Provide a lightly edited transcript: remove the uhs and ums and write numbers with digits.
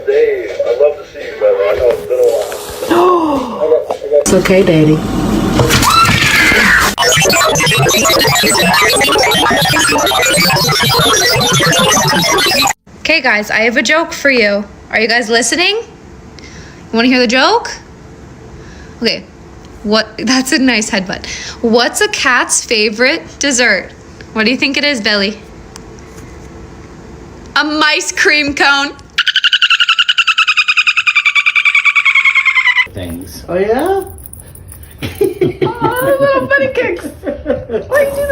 Dave. I'd love to see you, brother. I know it's been a while. It's okay, Daddy. Okay, guys, I have a joke for you. Are you guys listening? You want to hear the joke? Okay. That's a nice headbutt. What's a cat's favorite dessert? What do you think it is, Billy? A mice cream cone. Things. Oh, yeah? Oh, little bunny kicks. Why you do